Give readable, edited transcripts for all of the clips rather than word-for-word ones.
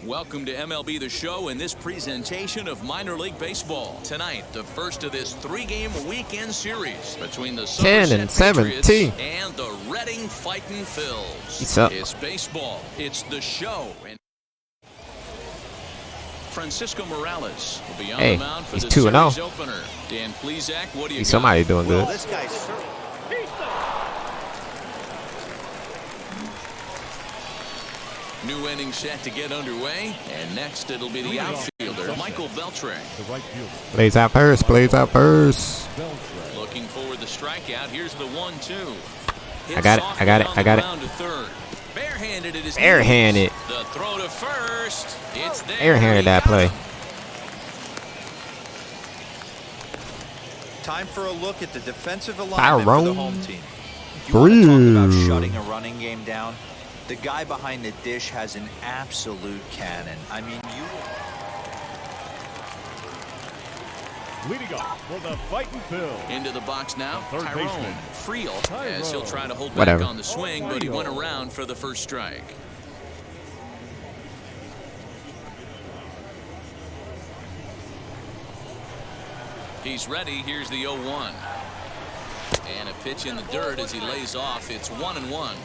Welcome to MLB The Show in this presentation of minor league baseball. Tonight, the first of this three-game weekend series between the 10 and 17 and the Reading Fightin' Phils. What's up? It's baseball. It's the show. And Francisco Morales will be on the mound for the series opener. Dan Plesac, what do you got? Somebody doing good. This guy's New inning set to get underway, and next it'll be the outfielder, Michael Beltre. Plays out first, plays out first. Looking for the strikeout. Here's the 1-2. I got it, I got it, I got it. Barehanded it is Airhanded. the throw to first. It's there. Airhanded that play. time for a look at the defensive alignment for the home team. You want to talk about shutting a running game down? The guy behind the dish has an absolute cannon. I mean, leading up for the Fightin' Phils. Into the box now, Tyrone Friel, as he'll try to hold back Whatever. on the swing, but he went around for the first strike. He's ready. Here's the 0-1. And a pitch in the dirt as he lays off. It's 1-1.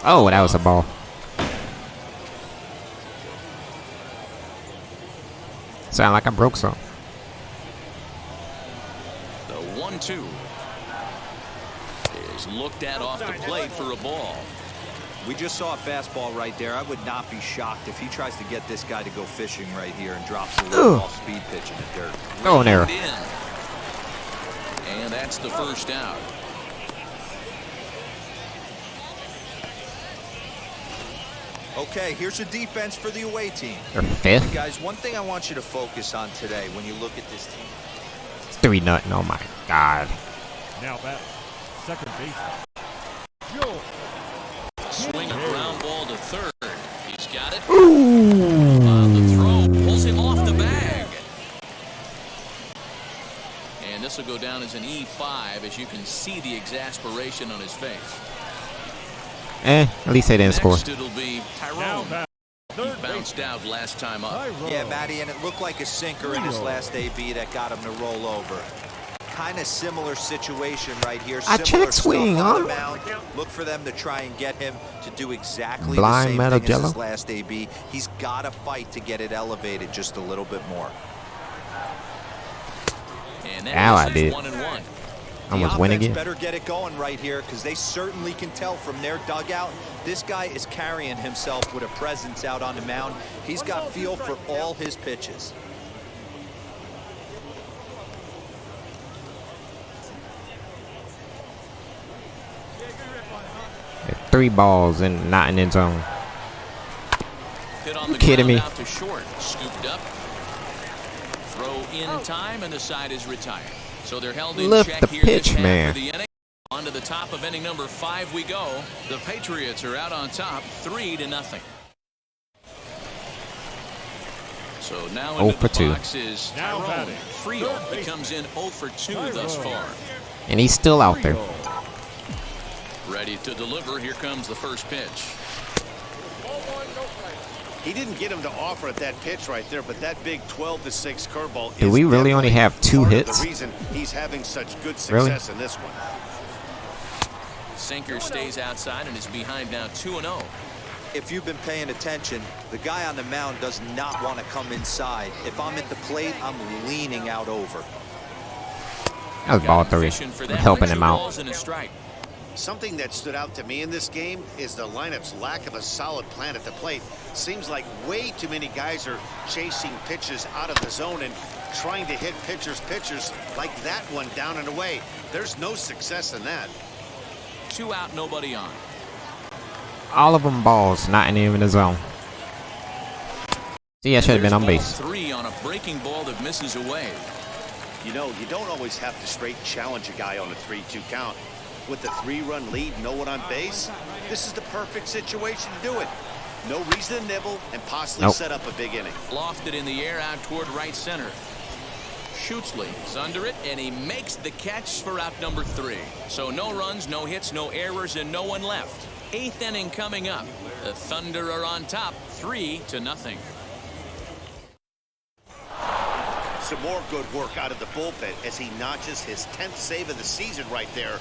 Oh, that was a ball. Sound like I broke some. The 1-2 is looked at off the plate for a ball. we just saw a fastball right there. I would not be shocked if he tries to get this guy to go fishing right here and drops a little off-speed pitch in the dirt. Oh, an error. And that's the first out. Okay, here's a defense for the away team. They're fifth. Guys, one thing I want you to focus on today when you look at this team. It's 3-0. Oh my God. Now back, second base. Joe. Swing a ground ball to third. He's got it. Ooh. The throw pulls him off the bag. And this will go down as an E5 as you can see the exasperation on his face. At least they didn't score. Next it'll be Tyrone. He bounced out last time up. Yeah, Matty, and it looked like a sinker in his last AB that got him to roll over. Kind of similar situation right here. I check swing, huh? Look for them to try and get him to do exactly Blind the same metal thing jello. as his last AB. He's got to fight to get it elevated just a little bit more. And Now I did. 1-1. Almost win again. Better get it going right here because they certainly can tell from their dugout. This guy is carrying himself with a presence out on the mound. He's got feel for all his pitches. Three balls and not an end zone. Hit on You the kidding me? ground out to short. Scooped up. Throw in time, and the side is retired. So they're held in Lift check the here pitch, this half man. of the inning. On to the top of inning number 5 we go. The Patriots are out on top, 3-0. So now into the box is Tyrone Friel. He comes in 0 for 2 thus far. And he's still out there. Ready to deliver. Here comes the first pitch. He didn't get him to offer at that pitch right there, but that big 12-6 curveball. Do we really only have 2 hits? The reason he's having such good success in this one. Sinker stays outside and is behind now 2-0. If you've been paying attention, the guy on the mound does not want to come inside. If I'm at the plate, I'm leaning out over. That was ball 3. I'm helping him out. Balls and a strike. Something that stood out to me in this game is the lineup's lack of a solid plan at the plate. Seems like way too many guys are chasing pitches out of the zone and trying to hit pitchers like that one down and away. There's no success in that. 2 out, nobody on. All of them balls, not even the zone. See, I should have been on base. 3 on a breaking ball that misses away. You know, you don't always have to straight challenge a guy on a 3-2 count. With the 3-run lead, no one on base, this is the perfect situation to do it. No reason to nibble and possibly set up a big inning. Lofted in the air out toward right center. Schutzle is under it, and he makes the catch for out number 3. So no runs, no hits, no errors, and no one left. 8th inning coming up. The Thunder are on top, 3-0. Some more good work out of the bullpen as he notches his 10th save of the season right there.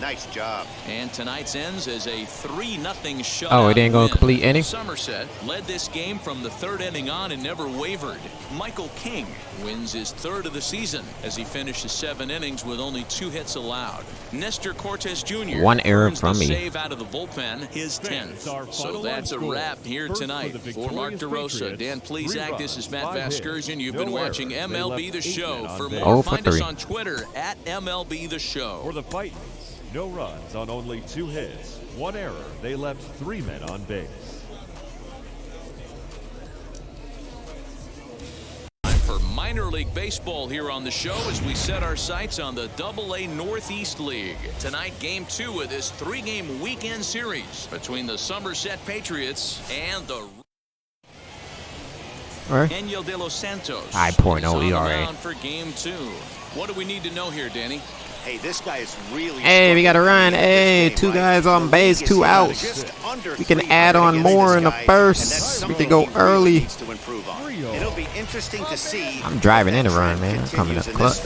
Nice job. And tonight's ends as a 3-0 shutout. Oh, it ain't going win. to complete inning? Somerset led this game from the 3rd inning on and never wavered. Michael King wins his 3rd of the season as he finishes 7 innings with only 2 hits allowed. Nestor Cortez Jr. 1 error earns from the me. save out of the bullpen, his 10th. So that's a wrap here tonight. For Mark DeRosa, Dan Plesac, this is Matt Vasgersian. You've been watching MLB The Show. For more, find us on Twitter at MLB The Show. For the Titans, no runs on only 2 hits, 1 error. They left 3 men on base. For minor league baseball here on the show as we set our sights on the AA Northeast League. Tonight, game 2 of this 3-game weekend series between the Somerset Patriots and the Daniel De Los Santos. 5.0 ERA. For game 2. What do we need to know here, Danny? Hey, this guy is really... Hey, we got to run. Hey, 2 guys on base, 2 outs. We can add on more in the first. We can go early. It'll be interesting to see. I'm driving in a run, man. I'm coming up clutch.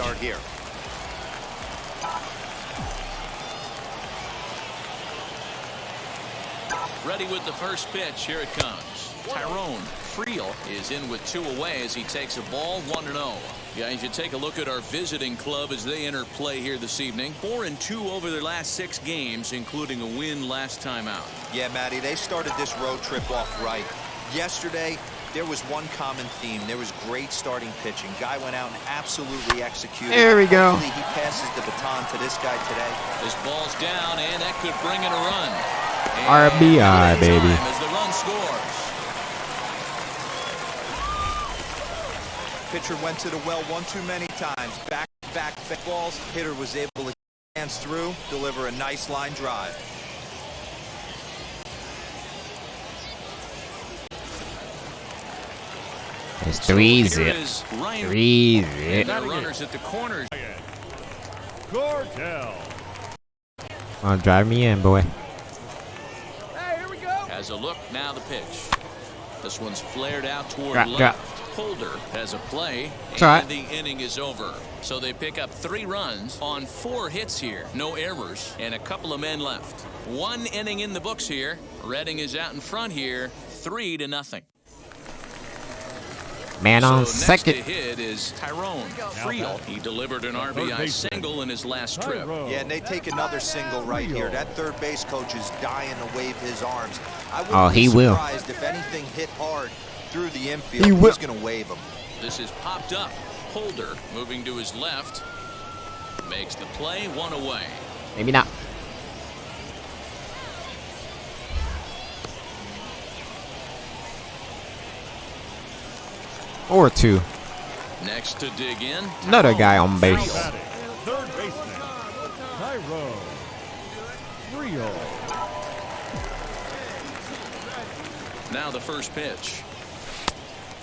Ready with the first pitch. Here it comes. Tyrone Friel is in with 2 away as he takes a ball 1-0. Guys, you take a look at our visiting club as they enter play here this evening. 4-2 over their last 6 games, including a win last time out. Yeah, Matty, they started this road trip off right. Yesterday, there was one common theme. There was great starting pitching. Guy went out and absolutely executed. There we go. Hopefully he passes the baton to this guy today. This ball's down, and that could bring in a run. RBI, baby. As the run scores. Pitcher went to the well one too many times. Back balls. Hitter was able to hands through, deliver a nice line drive. It's 3-zip. 3-zip. Runners at the corners. Cordell. Oh, drive me in, boy. Has a look, now the pitch. This one's flared out toward Drop. left. Holder has a play, and the inning is over. So they pick up 3 runs on 4 hits here. No errors, and a couple of men left. 1 inning in the books here. Redding is out in front here, 3-0. Man on so second. Next to hit is Tyrone Friel. He delivered an RBI single in his last trip. Yeah, and they take another single right here. That third base coach is dying to wave his arms. I wouldn't be surprised if anything hit hard through the infield. He's going to wave him. This is popped up. Holder moving to his left. Makes the play, 1 away. Maybe not. Or 2. Next to dig in. Another guy on base. Third baseman, Tyrone Friel. Now the first pitch.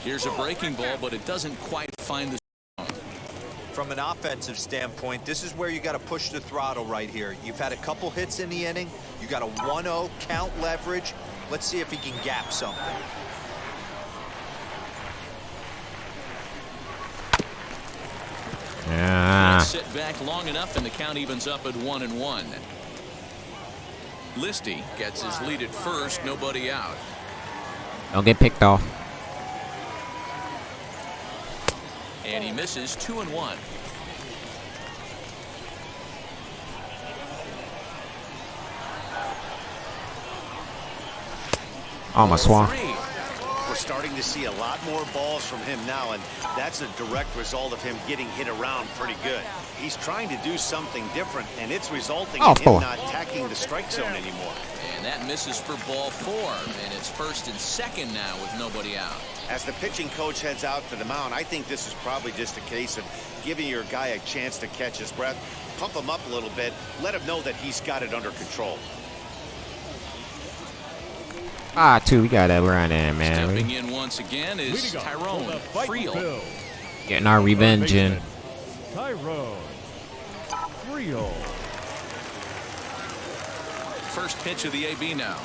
Here's a breaking ball, but it doesn't quite find the zone. From an offensive standpoint, this is where you got to push the throttle right here. You've had a couple hits in the inning. You got a 1-0 count leverage. Let's see if he can gap something. Sit back long enough, and the count evens up at 1-1. Listy gets his lead at first, nobody out. Don't get picked off. And he misses 2-1. Almost swung. We're starting to see a lot more balls from him now, and that's a direct result of him getting hit around pretty good. He's trying to do something different, and it's resulting in him not attacking the strike zone anymore. And that misses for ball 4, and it's 1st and 2nd now with nobody out. As the pitching coach heads out for the mound, I think this is probably just a case of giving your guy a chance to catch his breath, pump him up a little bit, let him know that he's got it under control. 2, we got that run in, man. Stepping in once again is Tyrone Friel. Getting our revenge in. Tyrone Friel. First pitch of the AB now.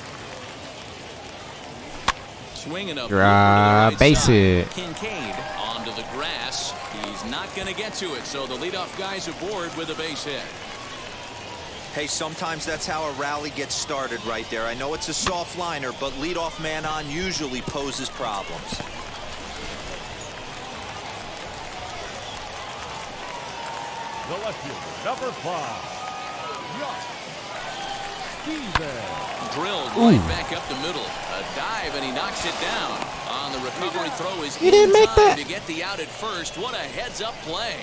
Swinging up. Base hit. Kincaid onto the grass. He's not going to get to it, so the leadoff guy's aboard with a base hit. Hey, sometimes that's how a rally gets started right there. I know it's a soft liner, but leadoff man on usually poses problems. The left fielder, number 5, Josh Steven. Drilled right back up the middle. A dive, and he knocks it down. On the recovery throw is He didn't in make time that. to get the out at first. What a heads-up play.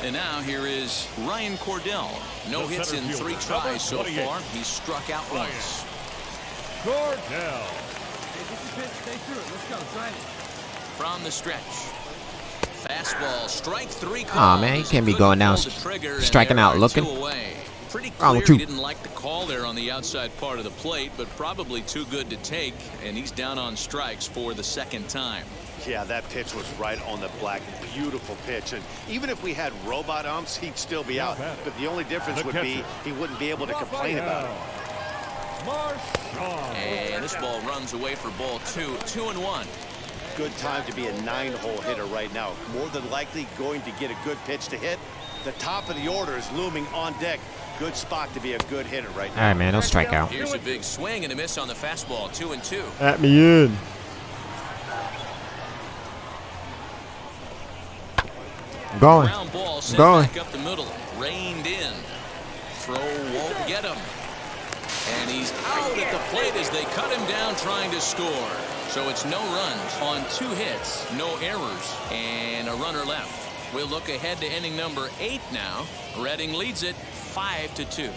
And now here is Ryan Cordell. No The hits in center 3 fielder, tries so number 28. far. He's struck out once. Cordell. From the stretch. Fastball, strike 3 calls. Aw, man, you can't be going down, striking out, looking. Pretty Wrong clear with you. he didn't like the call there on the outside part of the plate, but probably too good to take, and he's down on strikes for the second time. Yeah, that pitch was right on the black. Beautiful pitch. And even if we had robot umps, he'd still be out. But the only difference The would be catcher. he wouldn't be able to complain about it. Marshawn. And this ball runs away for ball 2. 2-1. Good time to be a 9-hole hitter right now. More than likely going to get a good pitch to hit. The top of the order is looming on deck. Good spot to be a good hitter right All now. right, man, don't strike out. Here's a big swing and a miss on the fastball. 2-2. At me in. Going. Ground ball sent Going. back up the middle. Reined in. Throw won't get him. And he's out at the plate as they cut him down trying to score. So it's no runs on 2 hits, no errors, and a runner left. We'll look ahead to inning number 8 now. Reading leads it 5-2.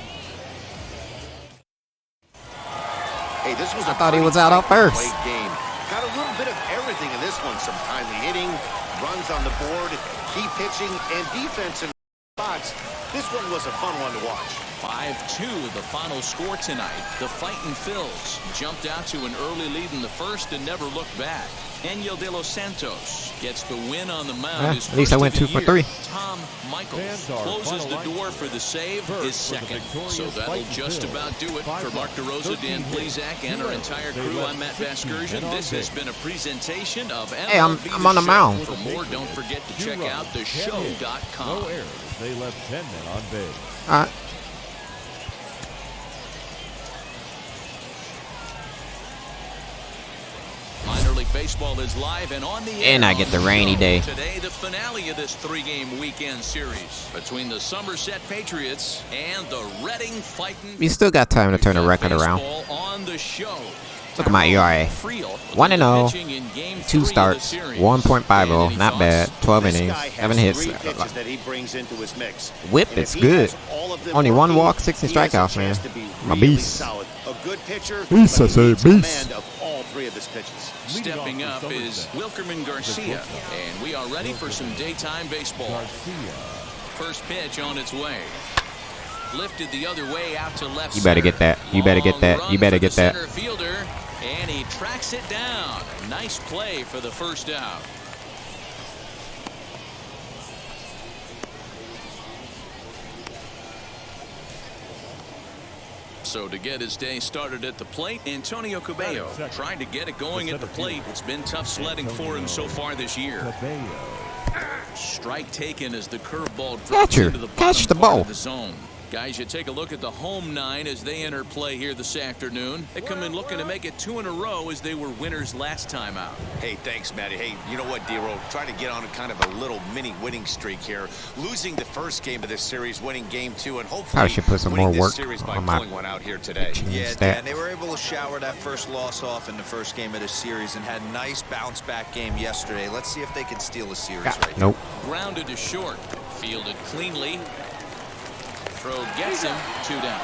Hey, this was I thought he was out at first. Great game. Got a little bit of everything in this one. Some timely hitting, runs on the board, key pitching, and defense in spots. This one was a fun one to watch. 5-2, the final score tonight. The Fightin' Phils jumped out to an early lead in the first and never looked back. Angel de los Santos gets the win on the mound. At least I went 2 for 3. Tom Michaels Fans are closes the finalized. door for the save, First his for the second. victorious So that'll Fightin' just Phils. about do it. 5 For Mark runs, DeRosa, 13 Dan hits, Plezak, and our 0. entire They crew, left I'm Matt 16 Vasgersian. men on This has base. been a presentation of MLB Hey, I'm The on the Show. mound. For more, don't forget to 2 check runs, out 10 hits, theshow.com. No errors. They left 10 men on base. All right. Minor League Baseball is live and on the air. And I get the on rainy show. day. Today, the finale of this 3-game weekend series between the Somerset Patriots and the Reading Fightin'. We still got time to turn the record around. Baseball on the show. Look at my ERA. 1-0, 2 starts, 1.50. Not bad. 12 This innings, guy has 7 hits. 3 pitches that he brings into his mix. Whip, And if it's he good. has all of them Only 1 working, walk, 16 he has a strikeouts, man. chance to be I'm a really beast. solid. A good pitcher, Beast, but I he say, needs beast. command of all 3 of his pitches. Stepping up is Wilkerman Garcia, and we are ready for some daytime baseball. Garcia. First pitch on its way. Lifted the other way out to left. You better center. get that. You better get Long that. run You better for get the that. Center fielder, and he tracks it down. Nice play for the first out. So to get his day started at the plate, Antonio Cabello trying to get it going at the plate. It's been tough sledding for him so far this year. Cabello. Strike taken as the curveball drops Catcher, into the catch bottom the part ball. of the zone. Guys, you take a look at the home 9 as they enter play here this afternoon. They come in looking to make it 2 in a row as they were winners last time out. Hey, thanks, Matty. Hey, you know what, D-Roll? Trying to get on a kind of a little mini winning streak here. Losing the first game of this series, winning game 2, and hopefully I should put some winning more this work series by on my pulling one out here today. Yeah, Stat. Dan, they were able to shower that first loss off in the first game of the series and had a nice bounce-back game yesterday. Let's see if they can steal a series right now. Nope. Grounded to short. Fielded cleanly. Throw gets him. 2 down.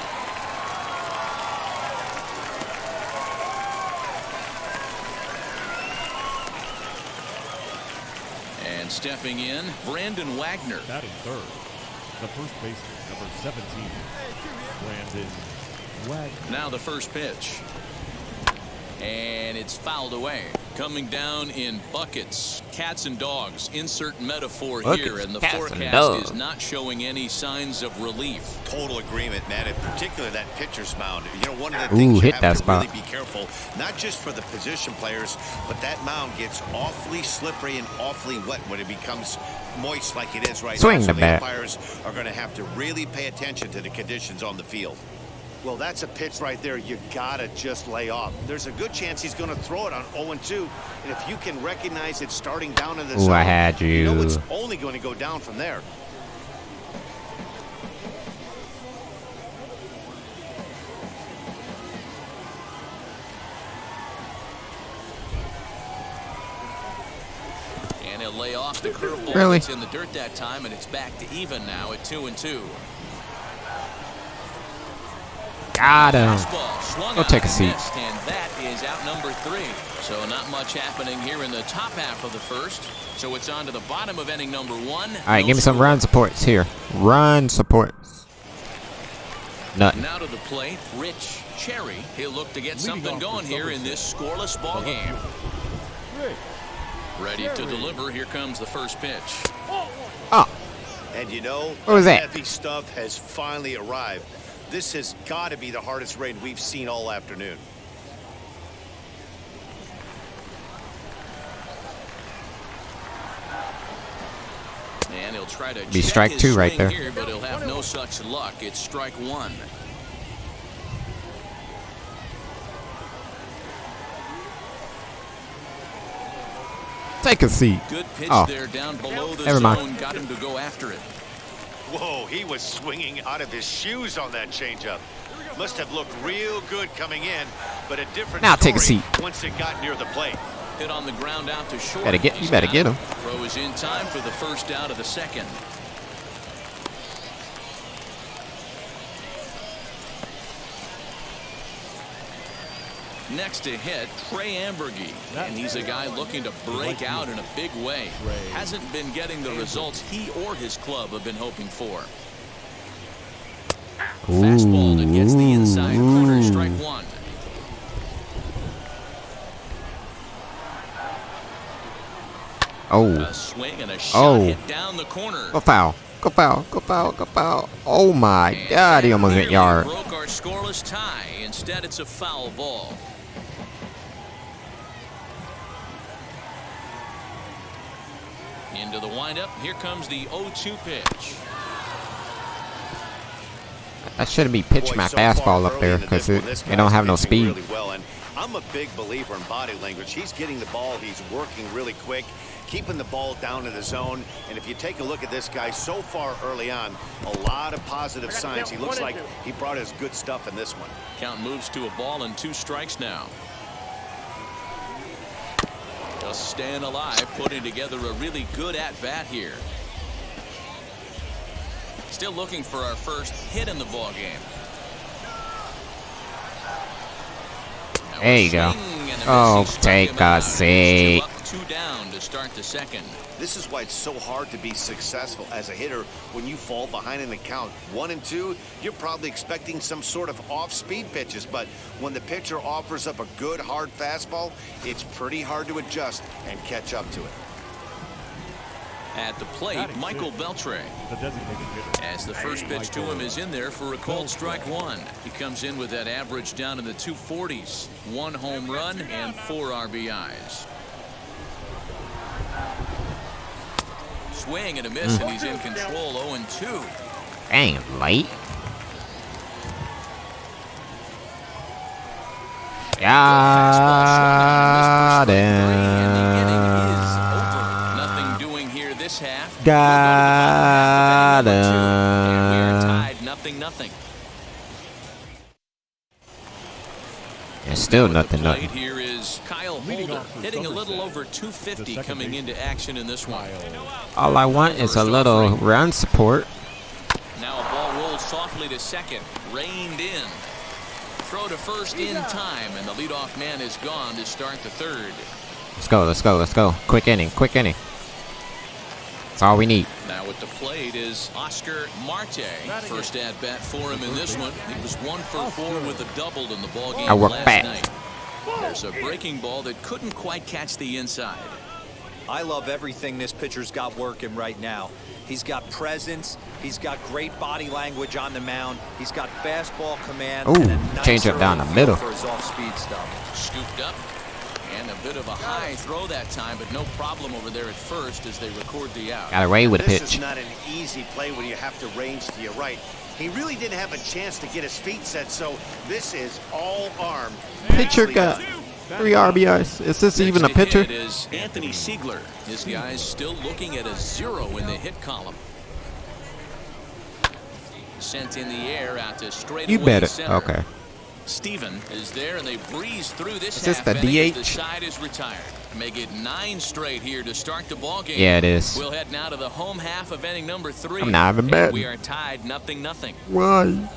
And stepping in, Brandon Wagner. Batting third. The first baseman, number 17. Brandon Wagner. Now the first pitch. And it's fouled away. Coming down in buckets, cats and dogs. Insert metaphor Buckets, here, and the cats, and forecast dogs. is not showing any signs of relief. Total agreement, man. In particular, that pitcher's mound. You know, one of the things you hit have that to spot. really be careful, not just for the position players, but that mound gets awfully slippery and awfully wet when it becomes moist like it is right Swing now. the So the bat. umpires are going to have to really pay attention to the conditions on the field. Well, that's a pitch right there you gotta just lay off. There's a good chance he's going to throw it on 0-2, and if you can recognize it starting down in the zone, I had you. you know it's only going to go down from there. And he'll lay off the curveball. Really? It's in the dirt that time, and it's back to even now at 2-2. Got him. Fastball swung Go on take a and seat. missed, and that is out number 3. So not much happening here in the top half of the first. So it's on to the bottom of inning number 1. All right, give me some run supports here. Run supports. Nothing. Now to the plate, Rich Cherry. He'll look to get something going here in this scoreless ball game. Ready to deliver. Here comes the first pitch. Oh, And you know, What was the that? heavy stuff has finally arrived. This has got to be the hardest rain we've seen all afternoon. And he'll try to Be check strike his 2 right swing there. here, but he'll have no such luck. It's strike 1. take a seat. Good pitch Oh. there down below the Never zone. mind. Got him to go after it. Whoa, he was swinging out of his shoes on that changeup. Must have looked real good coming in, but a different Now take a story seat. once it got near the plate. Hit on the ground out to short. You He's better got get him. Throw is in time for the first out of the second. Next to hit, Trey Ambergy. And he's a guy looking to break out in a big way. Hasn't been getting the results he or his club have been hoping for. Fastball that gets the inside corner, strike 1. Oh, A swing and a shot Oh. hit down the corner. go foul. Go foul. Go foul. Go foul. Oh my And God, he that almost went nearly yard. broke our scoreless tie. Instead, it's a foul ball. Into the windup. Here comes the 0-2 pitch. I shouldn't be pitching my Boy, so far fastball up early there into because this one, this it don't guy's have no pitching speed. Really well, and I'm a big believer in body language. He's getting the ball. He's working really quick, keeping the ball down in the zone. And if you take a look at this guy so far early on, a lot of positive signs. He looks like he brought his good stuff in this one. Count moves to a ball and 2 strikes now. Just staying alive, putting together a really good at-bat here. Still looking for our first hit in the ball game. There you go. Oh, take a seat. 2 down to start the second. This is why it's so hard to be successful as a hitter when you fall behind in the count. 1-2, you're probably expecting some sort of off-speed pitches, but when the pitcher offers up a good hard fastball, it's pretty hard to adjust and catch up to it. At the plate, Michael Beltre. The designated hitter. As the first pitch to him is in there for a called strike 1. He comes in with that average down in the 240s. 1 home run and 4 RBIs. Swing and a miss, and he's in control. 0-2. Dang, late. Got him. Nothing doing here this half. Got And we're him. tied 0-0. It's still At the nothing, plate nothing. here is Kyle Holder, hitting a little over 250 coming into action in this one. All I want is a little run support. Now a ball rolls softly to second, reined in. Throw to first in time, and the leadoff man is gone to start the third. Let's go, let's go, let's go. Quick inning, quick inning. That's all we need. Now at the plate is Oscar Marte. First at bat for him in this one. He was 1 for 4 with a double in the ball game I work last back. night. There's a breaking ball that couldn't quite catch the inside. I love everything this pitcher's got working right now. He's got presence. He's got great body language on the mound. He's got fastball command. Ooh, and a nice change up down the early middle. feel for his off-speed stuff. Scooped up. And a bit of a high throw that time, but no problem over there at first as they record the out. Got away with a This pitch. is not an easy play when you have to range to your right. He really didn't have a chance to get his feet set, so this is all arm. Pitcher got 3 RBIs. Is this even a Next to pitcher? hit is Anthony Siegler. This guy's still looking at a 0 in the hit column. Sent in the air out to straightaway You better. center. Okay. Steven is there, and they breeze through this Is this half the inning as DH? the side is retired. Make it 9 straight here to start the ball game. Yeah, it is. We'll head now to the home half of inning number 3. I'm not even And betting. we are tied 0-0. Why?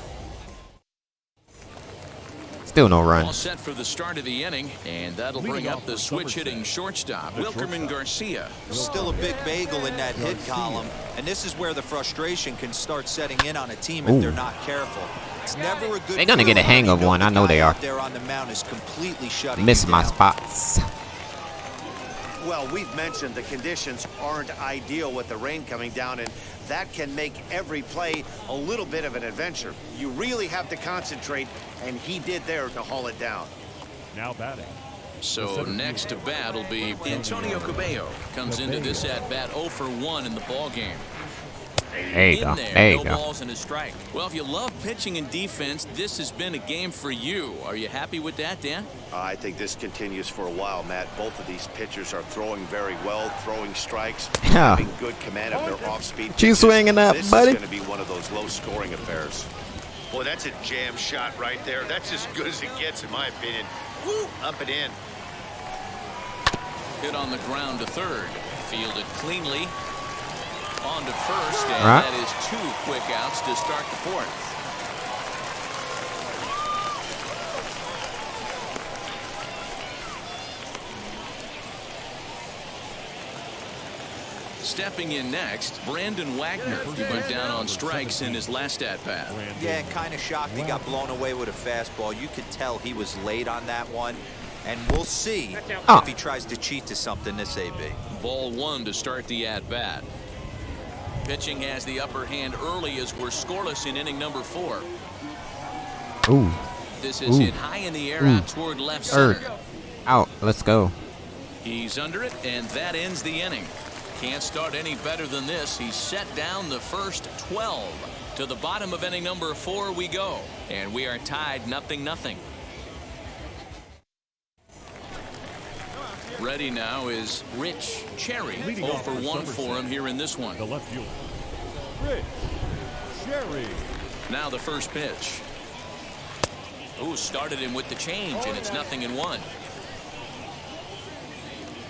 Still no All run. set for the start of the inning, and that'll bring up the switch-hitting shortstop, Wilkerman Garcia. Still a big bagel in that hit column, and this is where the frustration can start setting in on a team if Ooh. they're not careful. It's never a good They're gonna get a feeling hang when of you know one. the I know guy they out are. there on the mound is completely shutting Missing you my down. spots. Well, we've mentioned the conditions aren't ideal with the rain coming down, and that can make every play a little bit of an adventure. You really have to concentrate, and he did there to haul it down. Now batting. So next to bat will be Antonio Cabello. Comes into this at-bat 0 for 1 in the ball game. There you In go. there, There you no go. balls and a strike. Well, if you love pitching and defense, this has been a game for you. Are you happy with that, Dan? I think this continues for a while, Matt. Both of these pitchers are throwing very well, throwing strikes, Yeah. having good command of their off-speed. You pitches. swinging that, This buddy? is going to be one of those low-scoring affairs. Boy, that's a jam shot right there. That's as good as it gets, in my opinion. Woo, up and in. Hit on the ground to third. Fielded cleanly. On to first, and Right. that is 2 quick outs to start the 4th. Stepping in next, Brandon Wagner. He went down on strikes in his last at-bat. Yeah, kind of shocked he got blown away with a fastball. You could tell he was late on that one, and we'll see Oh. if he tries to cheat to something this AB. Ball 1 to start the at-bat. Pitching has the upper hand early as we're scoreless in inning number 4. Ooh. This is Ooh. hit high in the air Ooh. out toward left Third. center. Out. Let's go. He's under it, and that ends the inning. Can't start any better than this. He's set down the first 12. To the bottom of inning number 4 we go, and we are tied 0-0. Ready now is Rich Cherry. Leading 0 off for for 1 Somerset. for him here in this one. The left fielder, Rich Cherry. Now the first pitch. Ooh, started him with the change, and it's 0-1.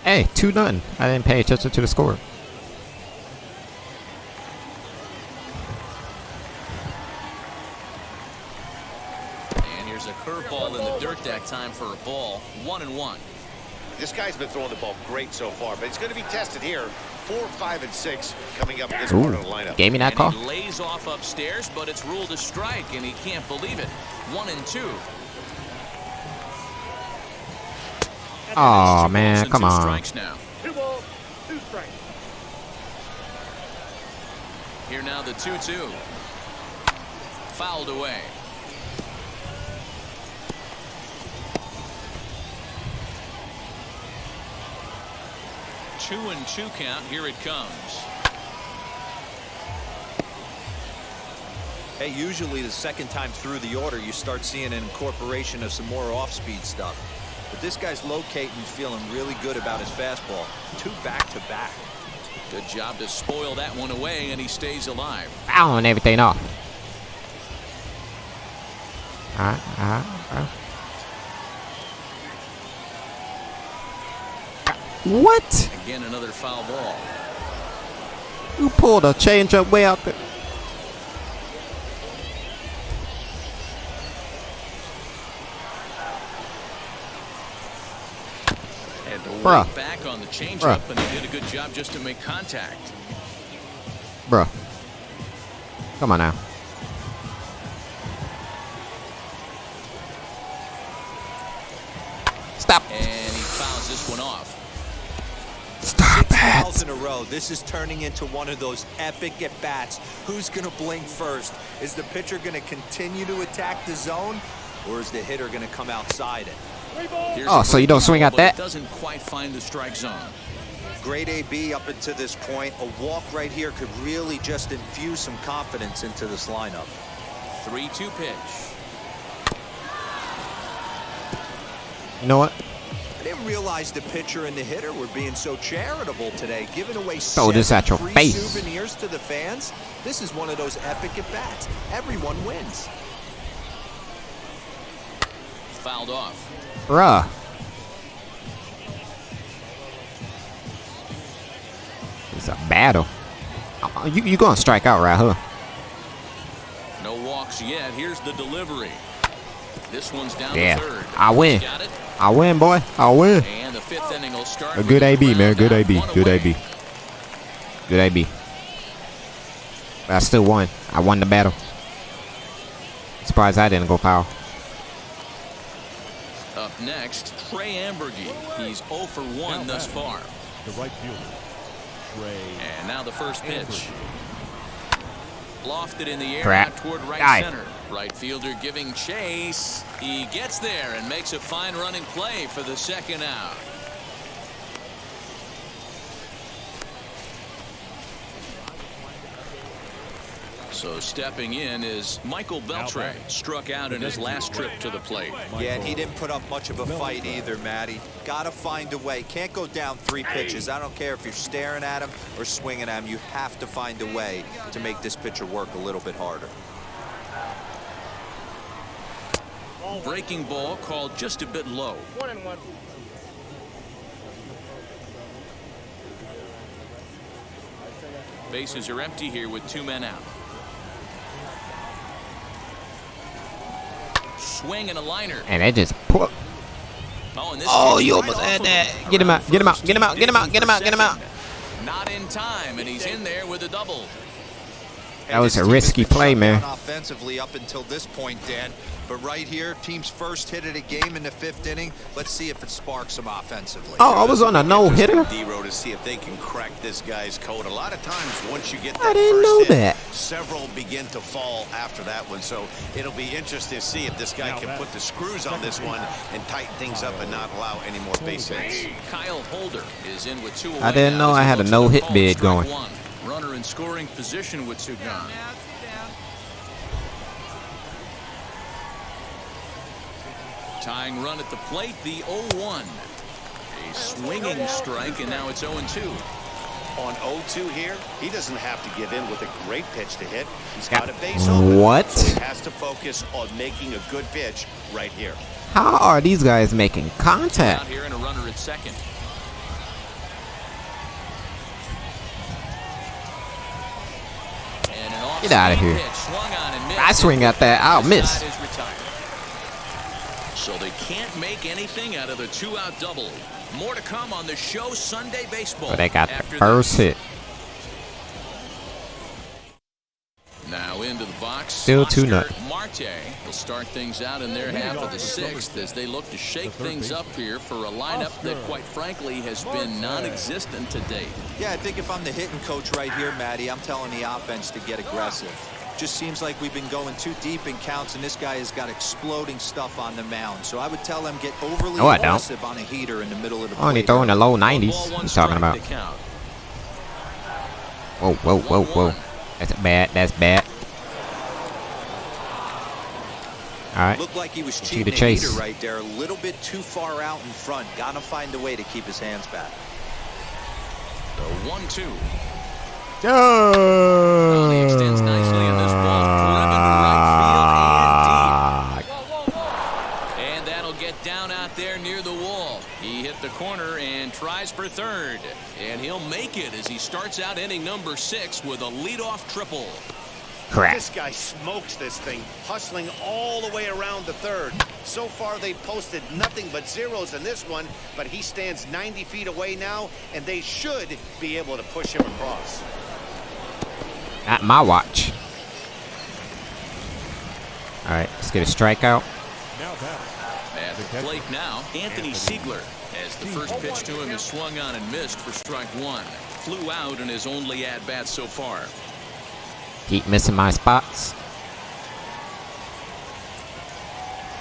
Hey, 2-0. I didn't pay attention to the score. And here's a curveball in the dirt that time for a ball. 1-1. This guy's been throwing the ball great so far, but it's going to be tested here. 4, 5, and 6 coming up this part of the lineup. Gave me that And call. he lays off upstairs, but it's ruled a strike, and he can't believe it. 1-2. Oh Two man, balls and come 2 on. strikes now. 2 balls, 2 strikes. Here now the 2-2. Fouled away. Two and 2 count. Here it comes. Hey, usually the second time through the order, you start seeing an incorporation of some more off-speed stuff. But this guy's locating, feeling really good about his fastball. 2 back-to-back. Good job to spoil that one away, and he stays alive. Fouling everything off. Alright. What? Again, another foul ball. You pulled a changeup way out there. Had to Bruh. wait back on the changeup, Bruh. and he did a good job just to make contact. Bruh. Come on now. Stop. And he fouls this one off. Stop Fouls it. in a row. This is turning into one of those epic at-bats. Who's going to blink first? Is the pitcher going to continue to attack the zone, or is the hitter going to come outside it? Here's Oh, a so you don't breaking swing ball, at but that? it doesn't quite find the strike zone. Great AB up until this point. A walk right here could really just infuse some confidence into this lineup. 3-2 pitch. You know what? I didn't realize the pitcher and the hitter were being so charitable today, giving away Throw this at your free face. souvenirs to the fans. This is one of those epic at-bats. Everyone wins. Fouled off. Bruh. It's a battle. You gonna strike out right here. No walks yet. Here's the delivery. This one's down Yeah, to third. I win. Got it. I win, boy. I win. And the fifth inning will start. A with good the AB, man. ground Good out, AB. one Good away. AB. Good AB. But I still won. I won the battle. Surprised I didn't go foul. Up next, Trey Ambergy. He's 0 for 1 thus far. The right fielder, Trey. And now the first pitch. Lofted in the air Crap. out toward right Dive. center. Right fielder giving chase. He gets there and makes a fine running play for the second out. So stepping in is Michael Beltre. Struck out in his last trip to the plate. Yeah, and he didn't put up much of a fight either, Matty. Got to find a way. Can't go down 3 pitches. I don't care if you're staring at him or swinging at him. You have to find a way to make this pitcher work a little bit harder. Breaking ball called just a bit low. 1-1. Bases are empty here with 2 men out. Swing and a liner. And they just put. Oh, and this Oh, kid's you right almost off had of that. him. Get him out. Around Get him out. first. Get him out. Get him out. Get him out. Get him out. Not in time, and he's in there with a double. That was a This team has risky been play, shut man. down offensively up until this point, Dan. But right here, team's first hit of the game in the 5th inning. Let's see if it sparks them offensively. Oh, I was on a no-hitter. D-Row to see if they can crack this guy's code. A lot of times, once you get that I didn't first know hit, that. several begin to fall after that one. So it'll be interesting to see if this guy can put the screws on this one and tighten things up and not allow any more base hits. Kyle Holder is in with 2 away. I didn't now know as I he had a looks for the no-hit called bid strike going. 1. Runner in scoring position with 2 gone. Tying run at the plate, the 0-1. A swinging strike, and now it's 0-2. On 0-2 here, he doesn't have to give in with a great pitch to hit. He's got a base open. What? So he has to focus on making a good pitch right here. How are these guys making Out contact? here and a runner at second. And an Get outta off-speed here. pitch swung on and missed. I swing at that. I'll This miss. side is retired. So they can't make anything out of the 2-out double. More to come on the show Sunday Baseball. But they got the after first this. hit. Now into the box. Still 2-0. Oscar Marte will start things out in their half of the 6th as they look to shake things up here for a lineup that, quite frankly, has been non-existent to date. Yeah, I think if I'm the hitting coach right here, Matty, I'm telling the offense to get aggressive. Just seems like we've been going too deep in counts, and this guy has got exploding stuff on the mound. So I would tell him get overly No, I don't. aggressive on a heater in the middle of the Only plate. throwing the low Ball 90s. one He's talking strike about. to count. Whoa, whoa, whoa, whoa. 1-1. That's bad. That's bad. All right. Looked like he was See cheating the the chase. heater right there, a little bit too far out in front. Got to find a way to keep his hands back. The 1-2. Well, he extends nicely, and this ball's driven to right field and deep. And that'll get down out there near the wall. He hit the corner and tries for third. And he'll make it as he starts out inning number 6 with a leadoff triple. Crap. This guy smokes this thing, hustling all the way around the third. So far, they've posted nothing but zeros in this one, but he stands 90 feet away now, and they should be able to push him across. Not my watch. All right, let's get a strikeout. Now batting, At the plate now, Anthony Siegler, as the first pitch to him is swung on and missed for strike one. Flew out in his only at-bat so far. Keep missing my spots.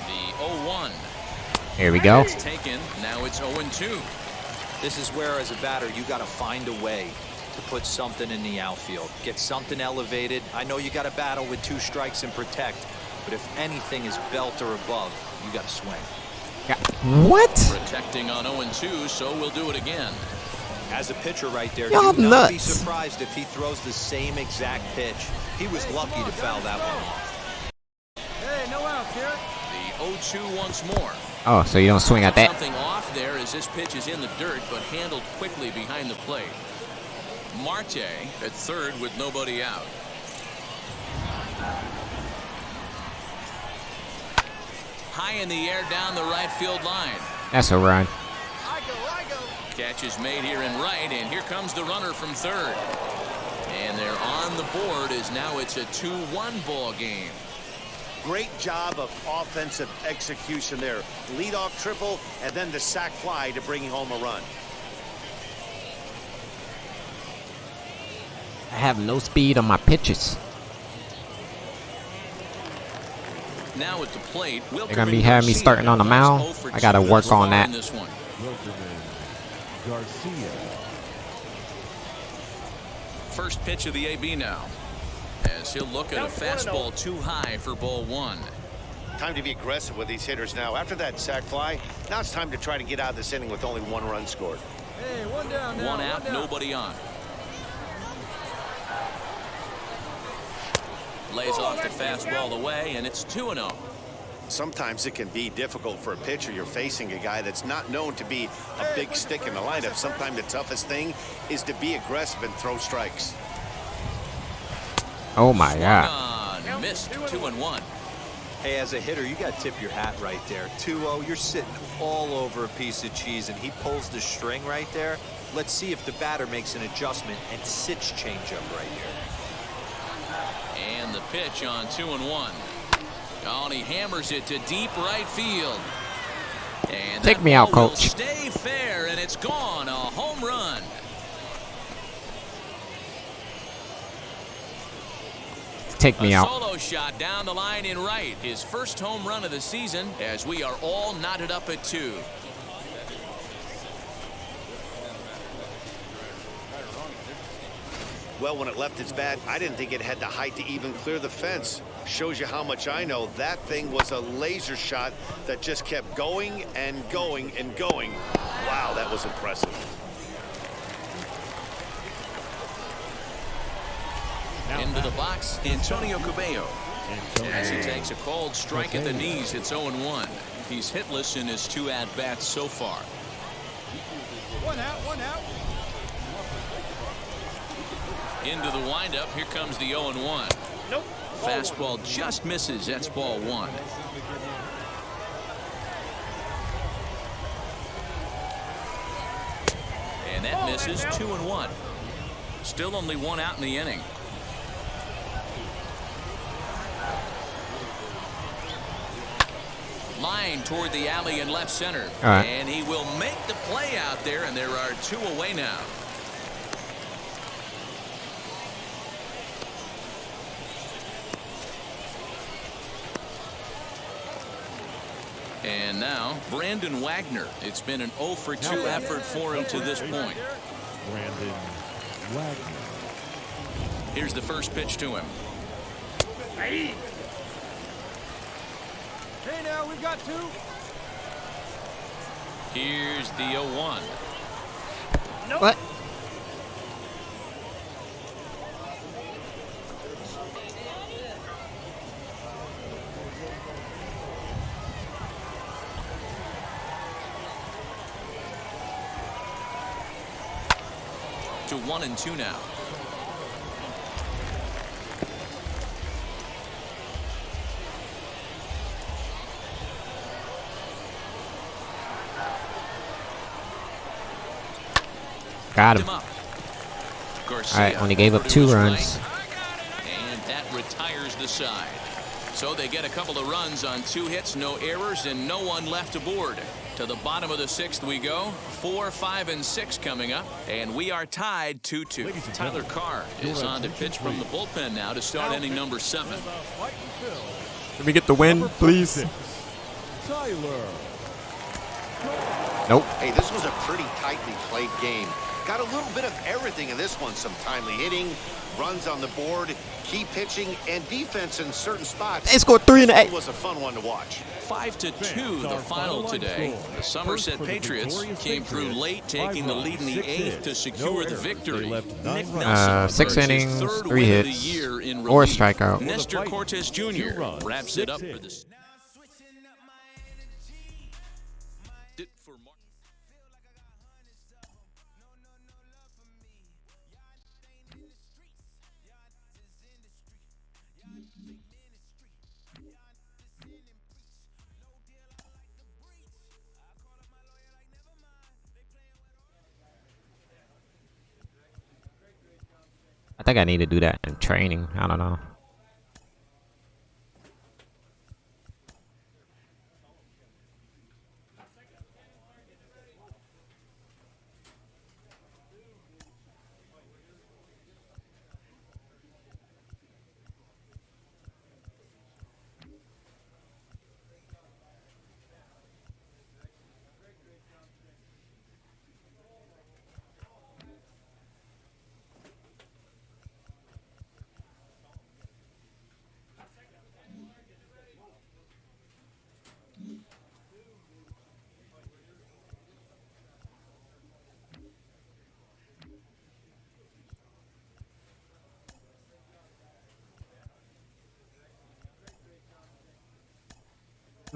The 0-1. Here we go. It's taken. Now it's 0-2. This is where, as a batter, you got to find a way to put something in the outfield. Get something elevated. I know you got to battle with 2 strikes and protect, but if anything is belt or above, you got to swing. What? Protecting on 0-2, so we'll do it again. As a pitcher right there, Y'all do not be nuts. surprised if he throws the same exact pitch. He was lucky to foul that one off. Hey, no outs here. The 0-2 once more. Oh, so you don't swing at that? Something off there as this pitch is in the dirt, but handled quickly behind the plate. Marte at third with nobody out. High in the air down the right field line. That's a run. I go. Catch is made here in right, and here comes the runner from third. And they're on the board as now it's a 2-1 ball game. Great job of offensive execution there. Leadoff triple and then the sac fly to bring home a run. I have no speed on my pitches. Now at the plate, They're gonna be having me starting on the mound. I gotta work on that. Garcia. First pitch of the AB now, as he'll look at a fastball too high for ball one. Time to be aggressive with these hitters now. After that sac fly, now it's time to try to get out of this inning with only 1 run scored. Hey, one down now. One out, nobody on. Lays off the fastball away, and it's 2-0. Sometimes it can be difficult for a pitcher. You're facing a guy that's not known to be a big stick in the lineup. Sometimes the toughest thing is to be aggressive and throw strikes. Oh my God. On, missed. 2-1. Hey, as a hitter, you got to tip your hat right there. 2-0, you're sitting all over a piece of cheese, and he pulls the string right there. Let's see if the batter makes an adjustment and sits changeup right here. And the pitch on 2-1. Oh, and he hammers it to deep right field. And Take me out, ball will coach. Stay fair, and it's gone. A home run. Take me out. Solo shot down the line in right. His first home run of the season, as we are all knotted up at 2. Well, when it left its bat, I didn't think it had the height to even clear the fence. Shows you how much I know. That thing was a laser shot that just kept going and going and going. Wow, that was impressive. Into the box, Antonio Cabello. As he takes a called strike at the knees, it's 0-1. He's hitless in his 2 at-bats so far. One out. Into the windup, here comes the 0-1. Nope. Fastball just misses. That's ball 1. And that misses. 2-1. Still only 1 out in the inning. Line toward the alley in left center. All right. And he will make the play out there, and there are 2 away now. And now, Brandon Wagner. It's been an 0-for-2 effort for him to this point. Brandon Wagner. Here's the first pitch to him. Hey, now we've got 2. Here's the 0-1. What? To 1-2 now. Got him. Him up. Garcia. All right, only gave up 2 runs. And that retires the side. So they get a couple of runs on 2 hits, no errors, and no one left aboard. To the bottom of the 6th we go. 4, 5, and 6 coming up, and we are tied 2-2. Tyler Carr is on to pitch from the bullpen now to start inning number 7. Let me get the win, please. Tyler. Nope. Hey, this was a pretty tightly played game. Got a little bit of everything in this one. Some timely hitting, runs on the board, key pitching, and defense in certain spots. They scored 3 in the 8. It was a fun one to watch. 5-2 the final today. The Somerset Patriots came through late, taking the lead in the 8th to secure the victory. Nick Nelson 6 records his innings, 3rd 3 win of the hits, year in or a relief. strikeout. Nestor Cortez Jr. wraps it up for the I think I need to do that in training. I don't know.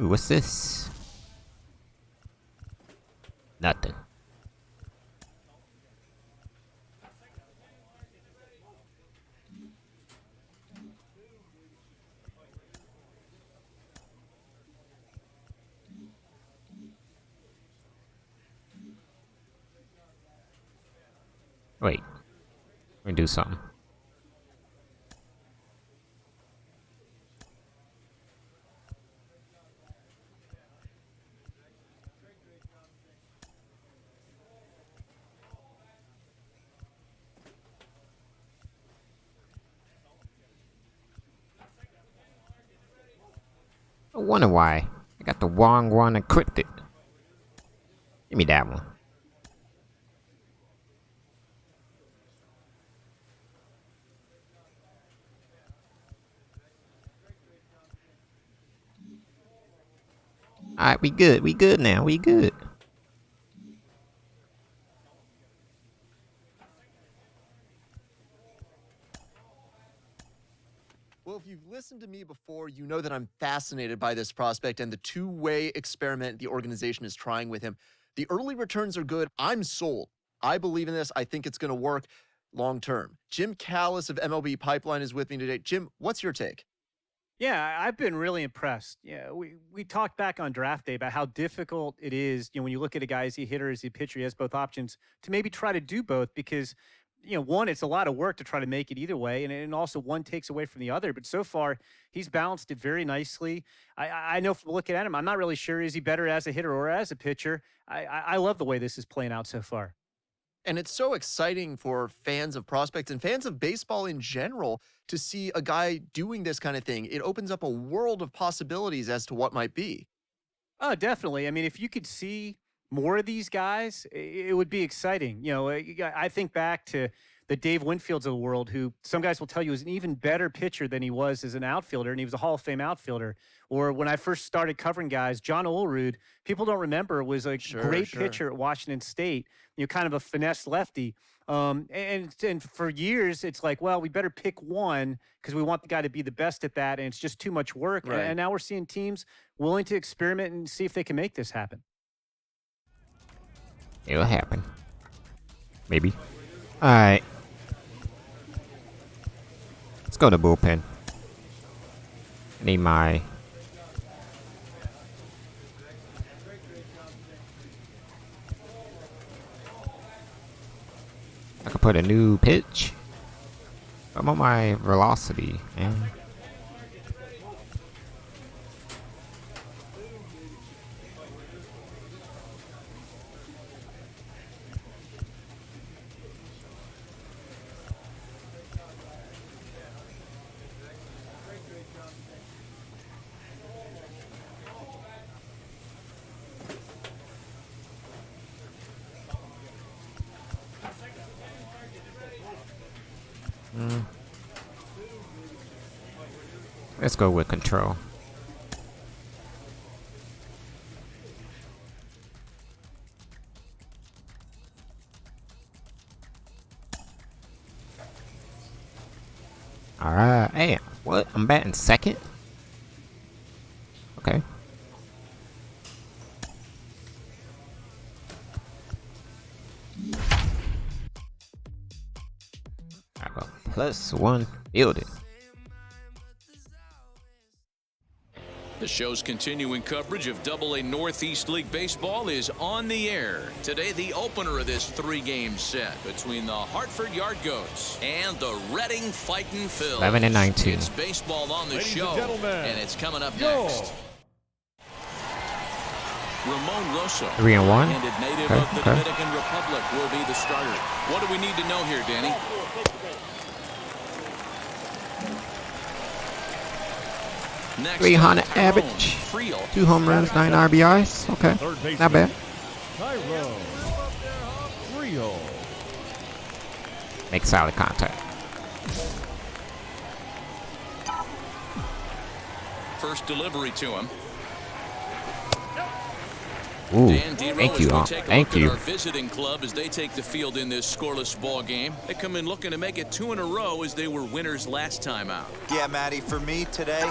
Ooh, what's this? Nothing. Wait. Let me do something. I wonder why. I got the wrong one encrypted. Give me that one. Alright, we good. We good now. We good. Well, if you've listened to me before, you know that I'm fascinated by this prospect and the two-way experiment the organization is trying with him. The early returns are good. I'm sold. I believe in this. I think it's going to work long term. Jim Callis of MLB Pipeline is with me today. Jim, what's your take? Yeah, I've been really impressed. Yeah, we talked back on draft day about how difficult it is, when you look at a guy, is he a hitter, is he a pitcher, he has both options, to maybe try to do both because, one, it's a lot of work to try to make it either way, and also one takes away from the other. But so far, he's balanced it very nicely. I know from looking at him, I'm not really sure, is he better as a hitter or as a pitcher? I love the way this is playing out so far. And it's so exciting for fans of prospects and fans of baseball in general to see a guy doing this kind of thing. It opens up a world of possibilities as to what might be. Oh, definitely. I mean, if you could see more of these guys, it would be exciting. I think back to the Dave Winfields of the world, who some guys will tell you is an even better pitcher than he was as an outfielder, and he was a Hall of Fame outfielder. Or when I first started covering guys, John Olerud, people don't remember, was a great pitcher at Washington State, kind of a finesse lefty. And for years, it's like, well, we better pick one because we want the guy to be the best at that, and it's just too much work. Right. And now we're seeing teams willing to experiment and see if they can make this happen. It'll happen. Maybe. Alright. Let's go to bullpen. I need my... I could put a new pitch. I'm on my velocity, man. Let's go with control. All right. Hey, what? I'm batting second? Okay. I go +1. Build it. The show's continuing coverage of AA Northeast League Baseball is on the air. Today, the opener of this 3-game set between the Hartford Yard Goats and the Reading Fightin' Phils. 11 and 19. It's baseball on the show, and it's coming up Yo. next. Ramon Rosso, 3 and 1. handed native of the Dominican Republic, will be the starter. What do we need to know here, Danny? Next, 300 Tyrone average. Friel. 2 home runs, 9 RBIs. Okay. Not bad. Tyrone Friel. Make solid contact. First delivery to him. Ooh, Dan Dero thank as you we all. take a Thank look at you. our visiting club as they take the field in this scoreless ball game. They come in looking to make it 2 in a row as they were winners last time out. Yeah, Matty, for me today,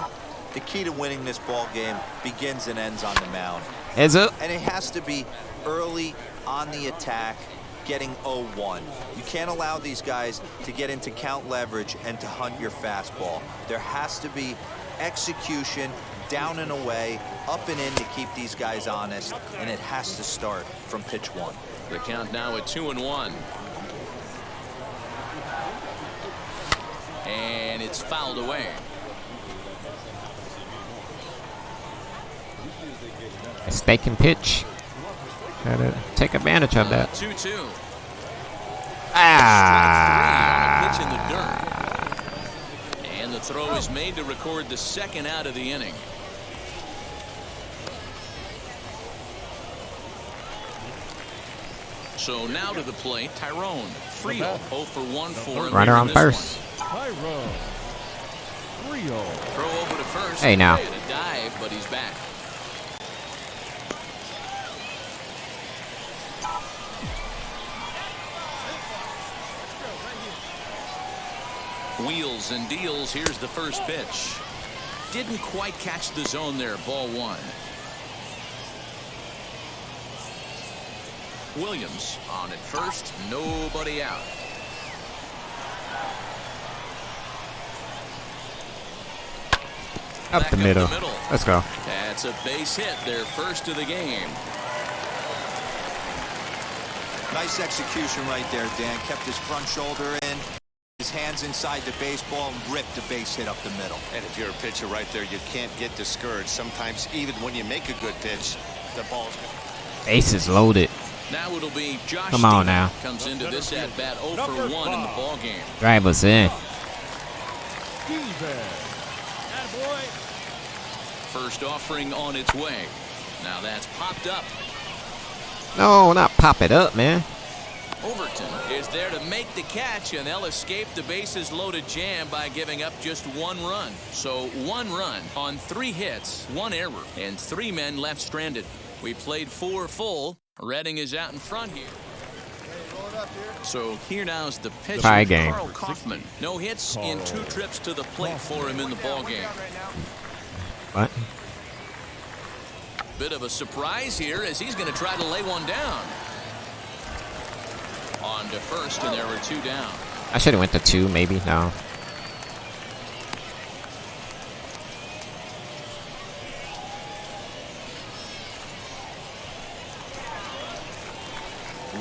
the key to winning this ball game begins and ends on the mound. Heads up. And it has to be early on the attack, getting 0-1. You can't allow these guys to get into count leverage and to hunt your fastball. There has to be execution, down and away, up and in to keep these guys honest, and it has to start from pitch 1. The count now at 2-1. And it's fouled away. Mistaken pitch. Gotta take advantage of that. 2-2. Ah. Pitch in the dirt. And the throw is made to record the second out of the inning. So now to the plate, Tyrone Friel, 0 for 1 for him. Runner here on in this first. one. Tyrone Friel. Throw over to first. Hey, now. And a dive, but he's back. Wheels and deals. Here's the first pitch. Didn't quite catch the zone there. Ball 1. Williams on at first. Nobody out. Up Back the middle. middle. Let's go. That's a base hit. Their first of the game. Nice execution right there, Dan. Kept his front shoulder in, his hands inside the baseball, and ripped the base hit up the middle. And if you're a pitcher right there, you can't get discouraged. Sometimes even when you make a good pitch, the ball's Bases loaded. Now it'll be Josh. Come on Steven now. Comes into this at bat 0 for 1 in the ball game. Drive us in. Steven. First offering on its way. Now that's popped up. No, not pop it up, man. Overton is there to make the catch, and they'll escape the bases loaded jam by giving up just 1 run. So 1 run on 3 hits, 1 error, and 3 men left stranded. We played 4 full. Redding is out in front here. So here now's the pitcher, Tie game. Carl Kaufman. No hits in 2 trips to the plate for him in the ball game. What? Bit of a surprise here as he's going to try to lay one down. On to first, and there were 2 down. I should have went to 2, maybe. No.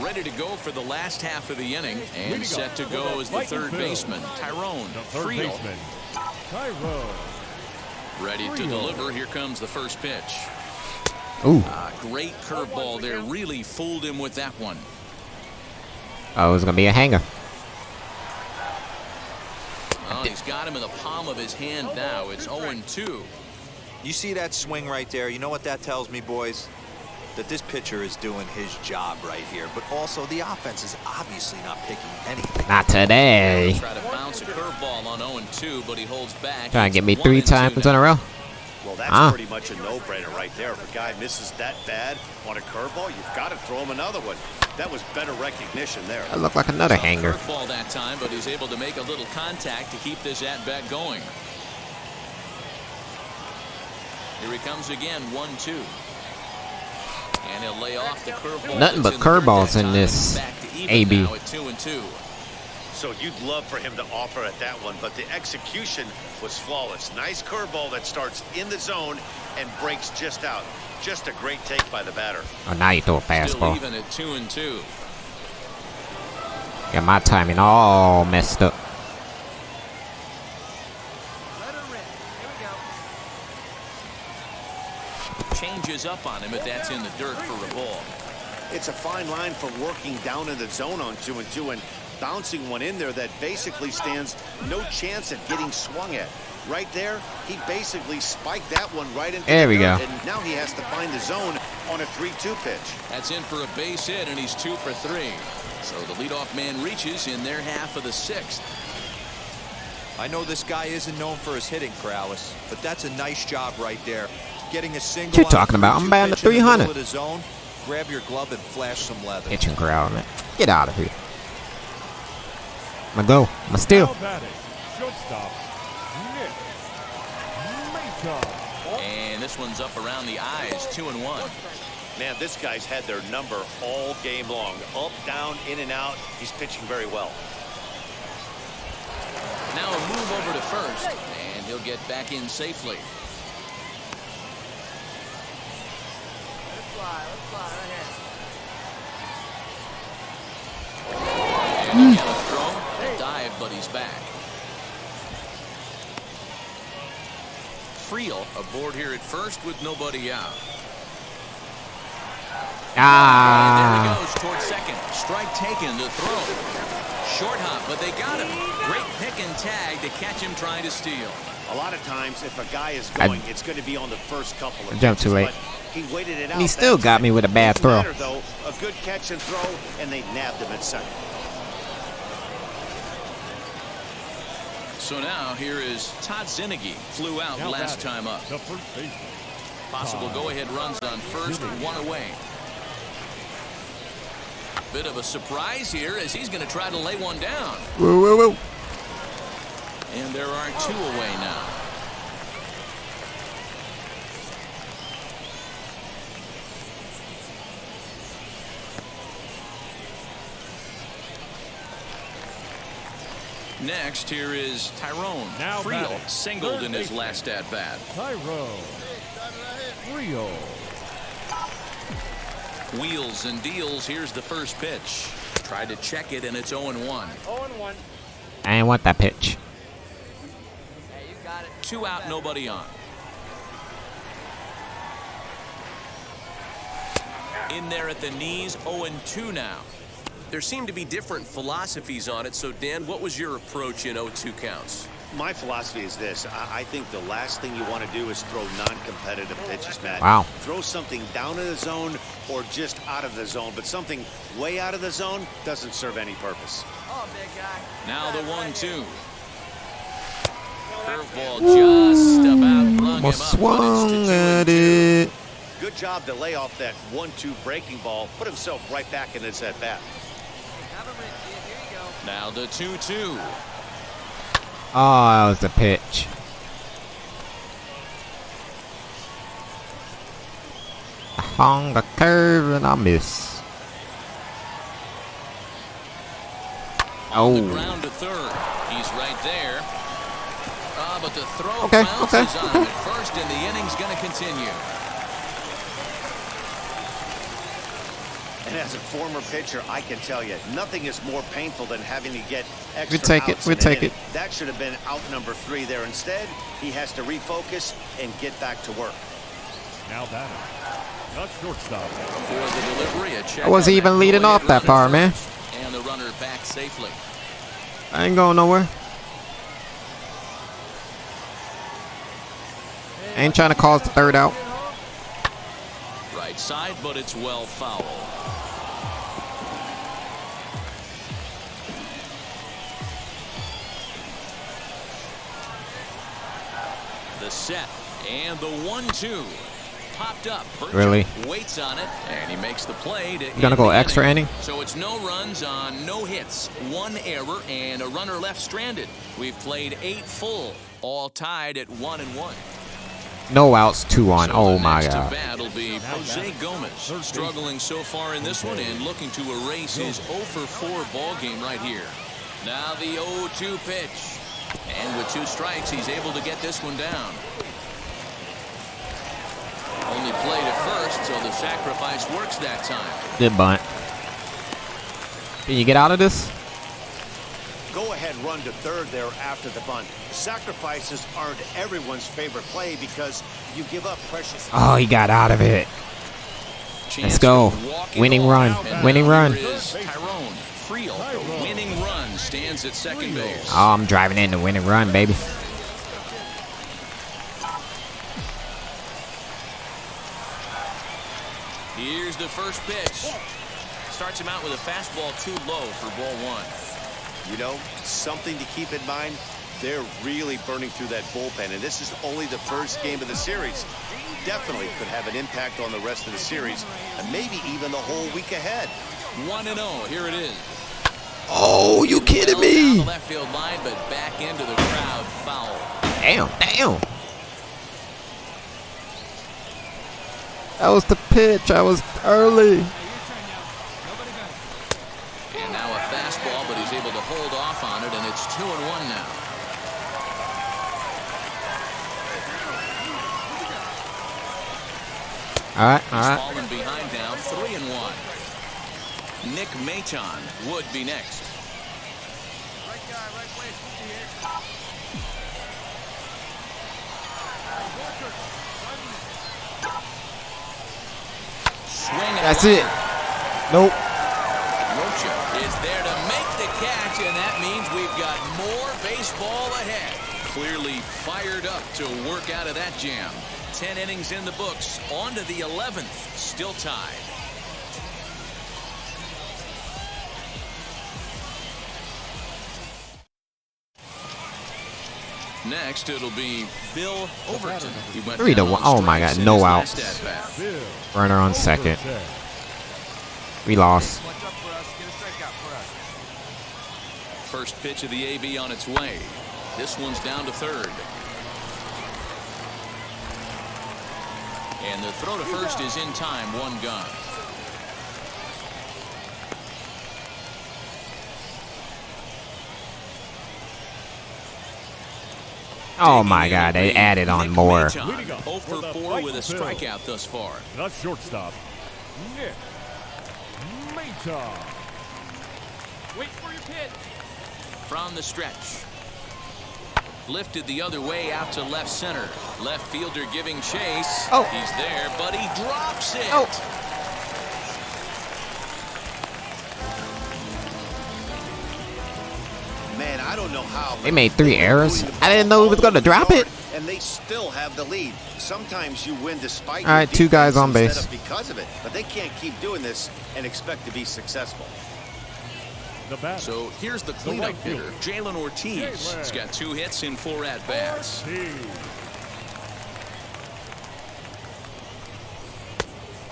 Ready to go for the last half of the inning, and set to go as the third baseman, Tyrone Friel. Tyrone. Ready to deliver. Here comes the first pitch. Ooh. Great curveball there. Really fooled him with that one. Oh, it was gonna be a hanger. Oh, he's got him in the palm of his hand now. It's 0-2. You see that swing right there? You know what that tells me, boys? that this pitcher is doing his job right here, but also the offense is obviously not picking anything. Not today. Try to bounce a curveball on 0-2, but he holds back. Trying to get me It's 3 1-2 times in now. a row. Well, that's pretty much a no-brainer right there. If a guy misses that bad on a curveball, you've got to throw him another one. That was better recognition there. That looked like another hanger. Curveball that time, but he's able to make a little contact to keep this at-bat going. Here he comes again, 1-2. And he'll lay off the curveball. Nothing but curveballs in this AB. Now at 2-2. So you'd love for him to offer at that one, but the execution was flawless. Nice curveball that starts in the zone and breaks just out. Just a great take by the batter. Oh, now you throw a Still fastball. even at 2-2. Got my timing all messed up. Let her rip. Here we go. Changes up on him, but that's in the dirt for a ball. It's a fine line for working down in the zone on 2-2 and bouncing one in there that basically stands no chance at getting swung at. Right there, he basically spiked that one right into There we dirt, go. and now he has to find the zone on a 3-2 pitch. That's in for a base hit, and he's 2 for 3. So the leadoff man reaches in their half of the 6th. I know this guy isn't known for his hitting prowess, but that's a nice job right there. Getting a single. What you talking about? I'm batting at 300. Zone, grab your glove and flash some leather. Itching crowd, man. Get out of here. I'ma go. I'ma steal. Now batting, shortstop, Nick Mata. And this one's up around the eyes, 2-1. Man, this guy's had their number all game long. Up, down, in and out. He's pitching very well. Now a move over to first, and he'll get back in safely. Let's fly right here. And again a throw, a dive, but he's back. Friel aboard here at first with nobody out. And there he goes towards second. Strike taken to throw. Short hop, but they got him. Great pick and tag to catch him trying to steal. A lot of times, if a guy is going, it's going to be on the first couple of jumped too pitches, late. but he waited it out. And he still got me with a bad throw. Matter, though, a good catch and throw, and they nabbed him at second. So now here is Todd Zinnigy. Flew out Now last batting, time up. the first baseman. Possible go-ahead runs on first, 1 away. Bit of a surprise here as he's going to try to lay one down. Whoa, whoa, whoa. And there are 2 away now. Next, here is Tyrone. Now Friel batting, singled third in his baseman. last at-bat. Tyrone. Rio. Wheels and deals. Here's the first pitch. Tried to check it, and it's 0-1. 0-1. I ain't want that pitch. Hey, you got it. 2 out, nobody on. In there at the knees, 0-2 now. There seem to be different philosophies on it. So, Dan, what was your approach in 0-2 counts? My philosophy is this. I think the last thing you want to do is throw non-competitive pitches, Matt. Wow. Throw something down in the zone or just out of the zone, but something way out of the zone doesn't serve any purpose. Oh, big guy. Now the 1-2. Curveball just about brung him up. Almost but swung it's to 2-2. at it. Good job to lay off that 1-2 breaking ball, put himself right back in his at-bat. Have a rip, kid. Here you go. Now the 2-2. Oh, that was the pitch. I hung the curve and I miss. On the Oh. ground to third. He's right there. But the throw Okay, bounces okay, on him at first, and the inning's going to continue. And as a former pitcher, I can tell you, nothing is more painful than having to get extra We take it, outs we in an take inning. it. That should have been out number 3 there. Instead, he has to refocus and get back to work. Now batting, the shortstop. For the delivery, a check I wasn't on even that leading go-ahead off that run far, at man. first, and the runner back safely. I ain't going nowhere. Ain't trying to cause the third out. Right right side, but it's well fouled. The set and the 1-2 popped up. Really? Waits on it, and he makes the play. You gonna go extra inning? So it's no runs on no hits, 1 error, and a runner left stranded. We've played 8 full, all tied at 1-1. No outs, 2-1. Oh my Next God. to bat will be Jose Gomez, struggling so far in this one and looking to erase his 0-for-4 ball game right here. Now the 0-2 pitch, and with 2 strikes, he's able to get this one down. Only played at first, so the sacrifice works that time. Good bunt. Can you get out of this? Go ahead run to third there after the bunt. Sacrifices aren't everyone's favorite play because you give up precious. Oh, he got out of it. Let's go. Winning run. Winning run. Tyrone Friel, the winning run, stands at second base. Oh, I'm driving in the winning run, baby. Here's the first pitch. Starts him out with a fastball too low for ball 1. You know, something to keep in mind, they're really burning through that bullpen, and this is only the first game of the series. Definitely could have an impact on the rest of the series, and maybe even the whole week ahead. 1-0, here it is. Oh, you kidding Down me? the left field line, but back into the crowd, foul. Damn, damn. That was the pitch. I was early. And now a fastball, but he's able to hold off on it, and it's 2-1 now. All right, all right. Falling behind now, 3-1. Nick Maton would be next. Right guy, right place. Here. Swing. That's it. Nope. Rocha is there to make the catch, and that means we've got more baseball ahead. Clearly fired up to work out of that jam. 10 innings in the books. On to the 11th. Still tied. Next, it'll be Bill Overton. He went 3-1. down on Oh my strikes God, in no his outs. last at-bat. Runner on second. We lost. Watch up for us. Get a strikeout for us. First pitch of the AB on its way. This one's down to third. And the throw to first is in time, 1 gone. Oh my God, they added on more. 0-for-4 with a strikeout thus far. The shortstop, Nick Maton. Wait for your pitch. From the stretch. Lifted the other way out to left center. Left fielder giving chase. Oh. He's there, but he drops it. Oh. Man, I don't know how. They made 3 errors. I didn't know he was gonna drop it. And they still have the lead. Sometimes you win despite. All right, 2 guys on base. Instead of because of it, but they can't keep doing this and expect to be successful. The batter. So here's the cleanup right fielder, hitter, Jalen Ortiz. He's got 2 hits in 4 at-bats.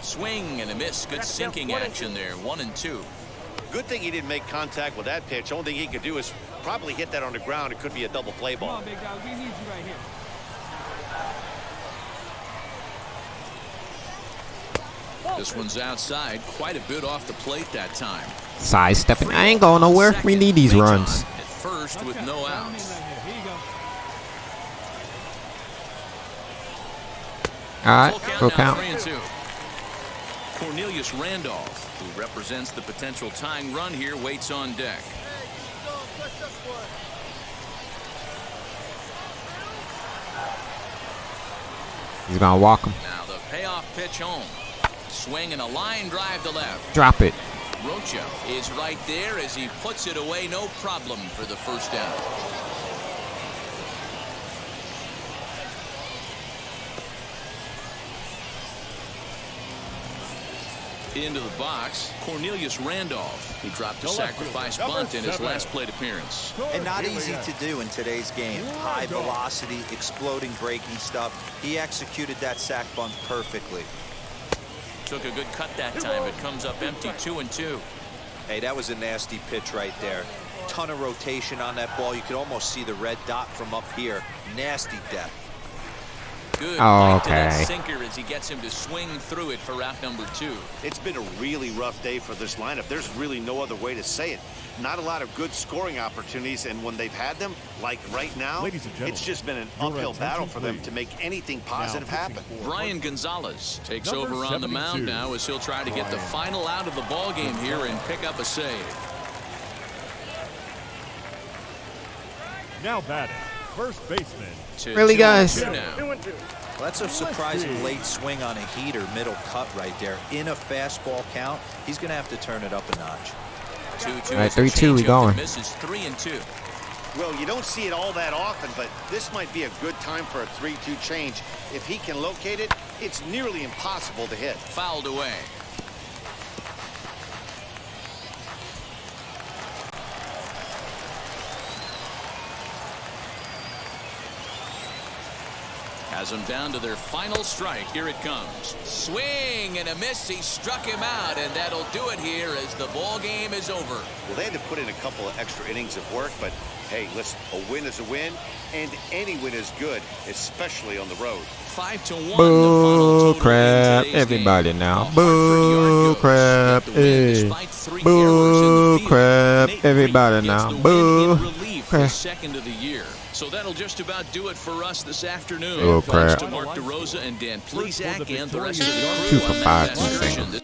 Swing and a miss. Good sinking action there. 1-2. Good thing he didn't make contact with that pitch. Only thing he could do is probably hit that on the ground. It could be a double play ball. Come on, big guy. We need you right here. This one's outside. Quite a bit off the plate that time. Side stepping. I ain't going nowhere. We need these runs. At first with no outs. All right, full now, count. 3-2. Cornelius Randolph, who represents the potential tying run here, waits on deck. He's gonna walk him. Now the payoff pitch home. Swing and a line drive to left. Drop it. Rocha is right there as he puts it away. No problem for the first down. Into the box, Cornelius Randolph. He dropped a sacrifice bunt in his last plate appearance. And not easy to do in today's game. High velocity, exploding breaking stuff. He executed that sac bunt perfectly. Took a good cut that time. It comes up empty, 2-2. Hey, that was a nasty pitch right there. Ton of rotation on that ball. You could almost see the red dot from up here. Nasty depth. Good Oh, to that okay. sinker as he gets him to swing through it for out number 2. It's been a really rough day for this lineup. There's really no other way to say it. Not a lot of good scoring opportunities, and when they've had them, like right now, Ladies and gentlemen, it's just been an your uphill battle for them attention, to make anything positive happen. Brian Gonzalez takes Number over on the 72. mound now as he'll try to get the final out of the ball game here and pick up a save. Now batting, first baseman. Really, guys? Well, that's a surprising late swing on a heater, middle cut right there. In a fastball count, he's going to have to turn it up a notch. 2-2. All right, 3-2, we going. Misses 3-2. Well, you don't see it all that often, but this might be a good time for a 3-2 change. If he can locate it, it's nearly impossible to hit. Fouled away. Has him down to their final strike. Here it comes. Swing and a miss. He struck him out, and that'll do it here as the ball game is over. Well, they had to put in a couple of extra innings of work, but hey, listen, a win is a win, and any win is good, especially on the road. 5-1. Boo crap, everybody now. Boo crap, boo crap, everybody now. Boo crap. Second of the year. So that'll just about do it for us this afternoon. Oh, Thanks crap. to Mark DeRosa and Dan Plesac and the rest of the Two crew for on five, that two excursion. singles.